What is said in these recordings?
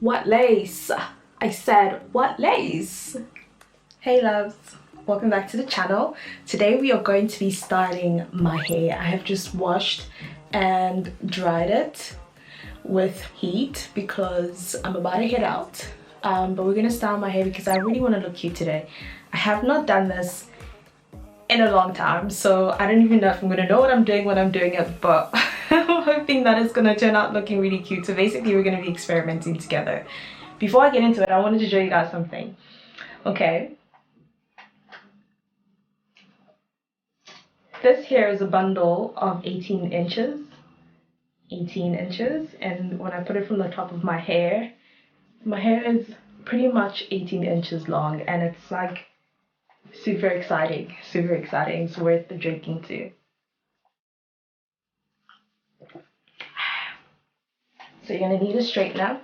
What lace? I said, what lace? Hey loves, welcome back to the channel. Today we are going to be styling my hair. I have just washed and dried it with heat because I'm about to head out. But we're gonna style my hair because I really want to look cute today. I have not done this in a long time, so I don't even know if I'm gonna know what I'm doing when I'm doing it, but I'm hoping that it's gonna turn out looking really cute. So basically we're gonna be experimenting together. Before I get into it, I wanted to show you guys something. Okay, this here is a bundle of 18 inches, and when I put it from the top of my hair is pretty much 18 inches long, and it's like super exciting. It's worth the drinking too. So you're gonna need a straightener.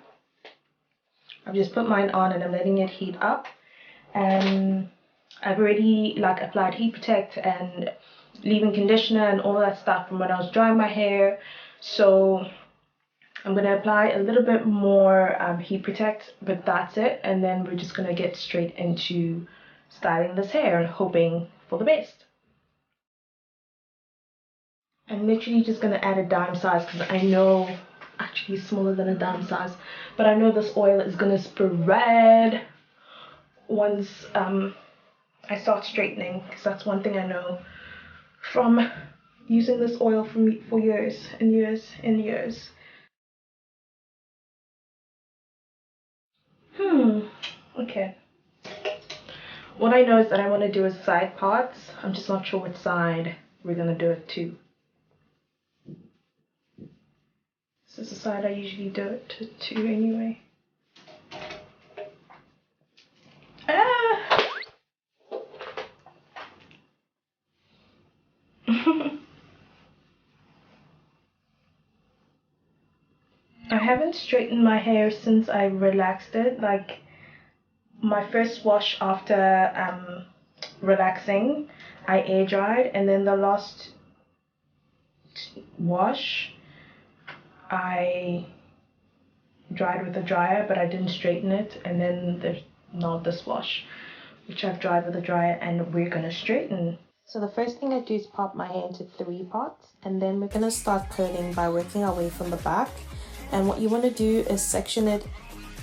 I've just put mine on and I'm letting it heat up, and I've already applied heat protect and leave-in conditioner and all that stuff from when I was drying my hair. So I'm gonna apply a little bit more heat protect, but that's it, and then we're just gonna get straight into styling this hair and hoping for the best. I'm literally just gonna add a dime size because I know, actually smaller than a dime size, but I know this oil is gonna spread once I start straightening, because that's one thing I know from using this oil for years and years and years. Okay. What I know is that I want to do is side parts. I'm just not sure which side we're gonna do it to. This is the side I usually do it to anyway. Ah! I haven't straightened my hair since I relaxed it. Like my first wash after relaxing, I air dried, and then the last wash I dried with a dryer, but I didn't straighten it. And then there's now this wash, which I've dried with a dryer, and we're gonna straighten. So the first thing I do is pop my hair into 3 parts, and then we're gonna start curling by working our way from the back. And what you want to do is section it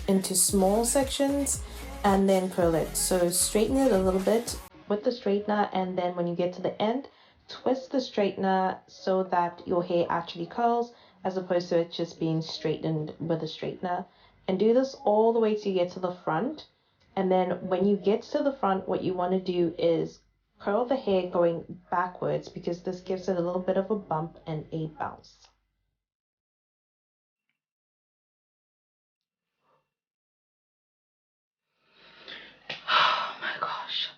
into small sections and then curl it. So straighten it a little bit with the straightener, and then when you get to the end, twist the straightener so that your hair actually curls, as opposed to it just being straightened with a straightener. And do this all the way till you get to the front. And then when you get to the front, what you want to do is curl the hair going backwards, because this gives it a little bit of a bump and a bounce. Oh my gosh.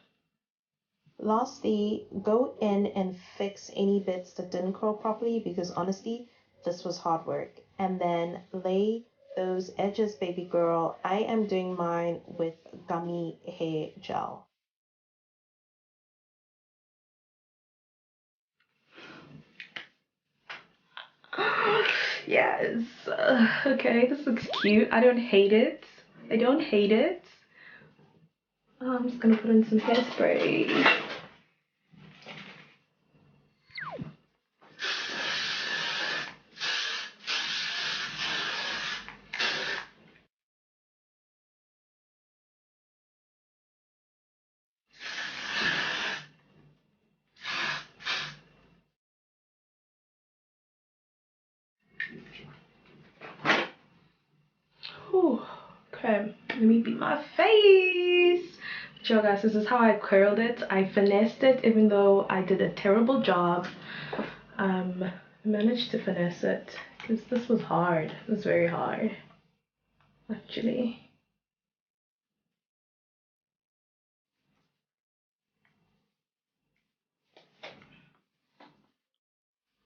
Lastly, go in and fix any bits that didn't curl properly, because honestly, this was hard work. And then lay those edges, baby girl. I am doing mine with gummy hair gel. Yes. Okay, this looks cute. I don't hate it. I'm just gonna put in some hairspray. Whew. Okay, let me beat my face. Yo guys, this is how I curled it. I finessed it, even though I did a terrible job. I managed to finesse it because this was hard. It was very hard, actually.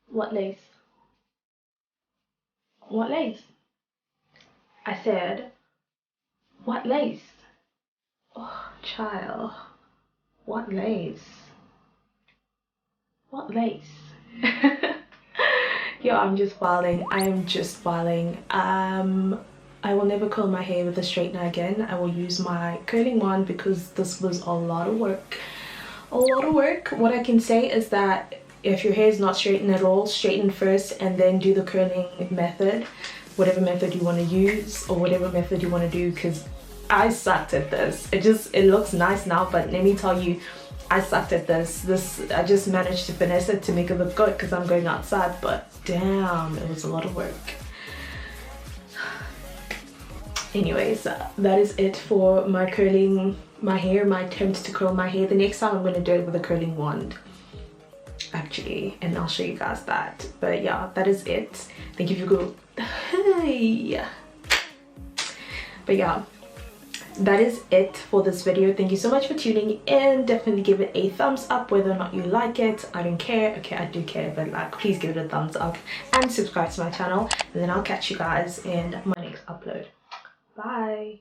What lace? What lace? I said, what lace? Oh, child. What lace? What lace? Yo, I'm just wilding. I am just wilding. I will never curl my hair with a straightener again. I will use my curling wand because this was a lot of work. A lot of work. What I can say is that if your hair is not straightened at all, straighten first and then do the curling method, whatever method you want to use or whatever method you want to do, because I sucked at this. It looks nice now, but let me tell you, I sucked at this. I just managed to finesse it to make it look good because I'm going outside, but damn, it was a lot of work. Anyways, that is it for my curling my hair, my attempts to curl my hair. The next time I'm going to do it with a curling wand, actually, and I'll show you guys that. But yeah, that is it. Thank you for go. Hey. But yeah, that is it for this video. Thank you so much for tuning in. Definitely give it a thumbs up whether or not you like it. I don't care. Okay, I do care, but like, please give it a thumbs up and subscribe to my channel, and then I'll catch you guys in my next upload. Bye.